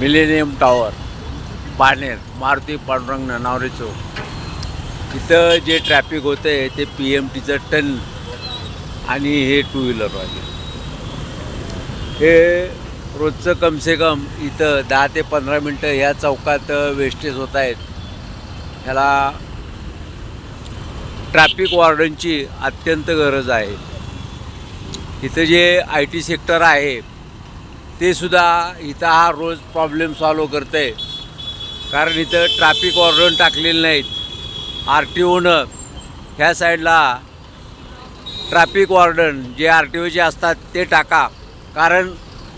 Millennium tower, Baner, Maruti Pandurang Nanaware चौक इथं जे traffic होतं आहे ते PMTचं टन आणि हे टू व्हीलरवाले हे रोजचं कम से कम इथं 10 ते 15 मिनटं ह्या चौकात वेस्टेज होत आहेत. ह्याला ट्रॅफिक वॉर्डनची अत्यंत गरज आहे. इथं जे IT सेक्टर आहे ते सुद्धा इथं हा रोज प्रॉब्लेम सॉल्व करतं आहे. कारण इथं ट्रॅफिक वॉर्डन टाकलेले नाहीत. RTOनं ह्या साईडला ट्रॅफिक वॉर्डन जे RTOचे असतात ते टाका. कारण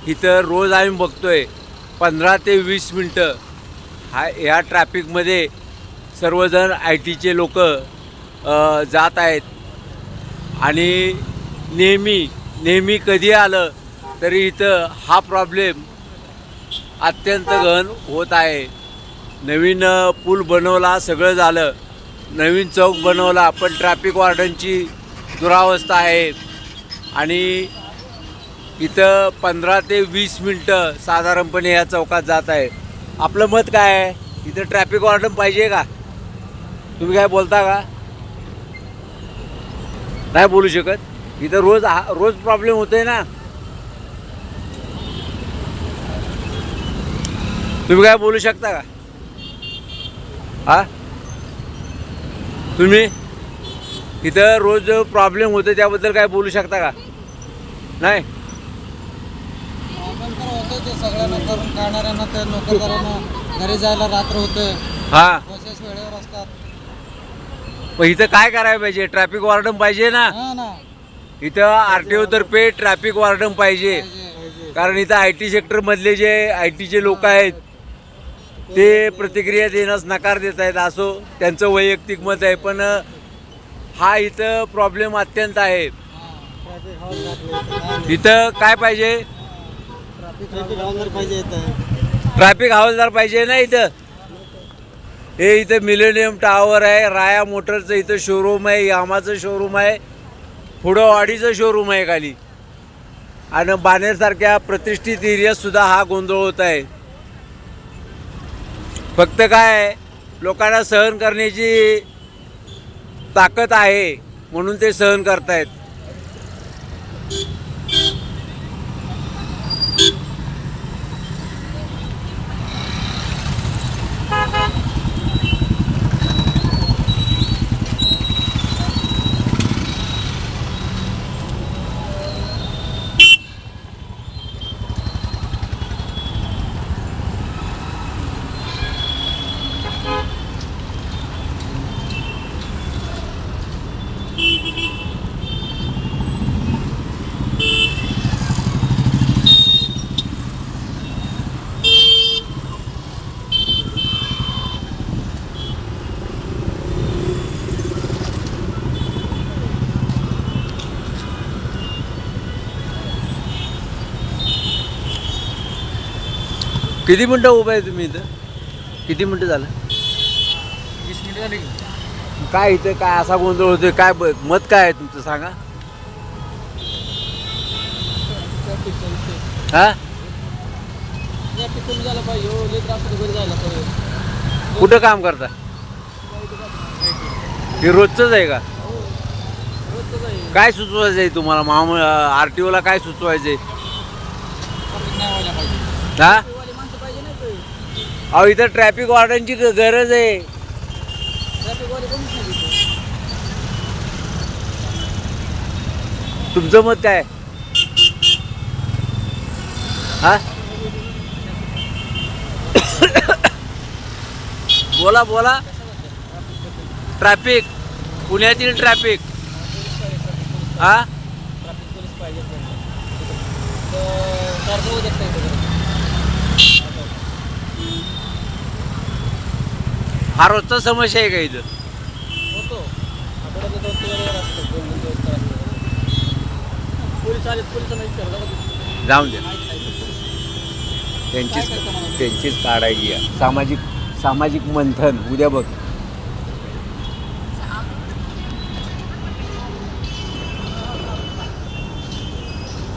इथं रोज आम्ही बघतो आहे 15 ते 20 मिनटं ह्या ट्रॅफिकमध्ये सर्वजण ITचे लोक जात आहेत आणि नेहमी कधी आलं तरी इथं हा प्रॉब्लेम अत्यंत गहन होत आहे. नवीन पूल बनवला, सगळं झालं, नवीन चौक बनवला, पण ट्रॅफिक वॉर्डनची दुरावस्था आहे. आणि इथं 15 ते 20 मिनटं साधारणपणे या चौकात जात आहे. आपलं मत काय आहे? इथं ट्रॅफिक वॉर्डन पाहिजे का? तुम्ही काय बोलता का? नाही बोलू शकत. इथं रोज प्रॉब्लेम होतोय ना. तुम्ही काय बोलू शकता का? हा, तुम्ही इथं रोज प्रॉब्लेम होतो त्याबद्दल काय बोलू शकता का? नाही. सगळ्यांना करून काढणाऱ्यांना तर नोकरदारांना घरी जायला रात्र होतं. हा, बसेस वेळेवर असतात. पण इथं काय करायला पाहिजे? ट्रॅफिक वॉर्डन पाहिजे ना. इथं RTO तर्फे ट्रॅफिक वॉर्डन पाहिजे. कारण इथं IT सेक्टरमधले जे ITचे लोक आहेत ते प्रतिक्रिया देण्यास नकार देत आहेत. असो, त्यांचं वैयक्तिक मत आहे. पण हा इथं प्रॉब्लेम अत्यंत आहे. इथं काय पाहिजे? ट्रॅफिक हवालदार पाहिजे ना. इथं मिलेनियम टॉवर आहे, राया मोटरचं इथं शोरूम आहे, यामाचं शोरूम आहे, पुढं ऑडीचं शोरूम आहे खाली. आणि बाणेरसारख्या प्रतिष्ठित एरियात सुद्धा हा गोंधळ होत आहे. फक्त काय, लोकांना सहन करण्याची ताकद आहे म्हणून ते सहन करतायत. किती मिनटं उभं आहे तुम्ही इथं? किती मिनटं झालं? 20 मिनिटं झाली. काय इथं काय असा गोंधळ होतोय? काय मत काय आहे तुमचं सांगा. हा, झालं पाहिजे. घरी जायला पाहिजे. कुठं काम करता? हे रोजचंच आहे का? काय सुचवायचं आहे तुम्हाला? RTOला काय सुचवायचं आहे? हा, अहो इथं ट्रॅफिक वॉर्डनची गरज आहे. तुमचं मत काय? हा, बोला. ट्रॅफिक, पुण्यातील ट्रॅफिक. हा, हा रोजचा समस्या आहे का इथं? जाऊन द्या, त्यांचीच काढायची आहे. सामाजिक मंथन उद्या बघ.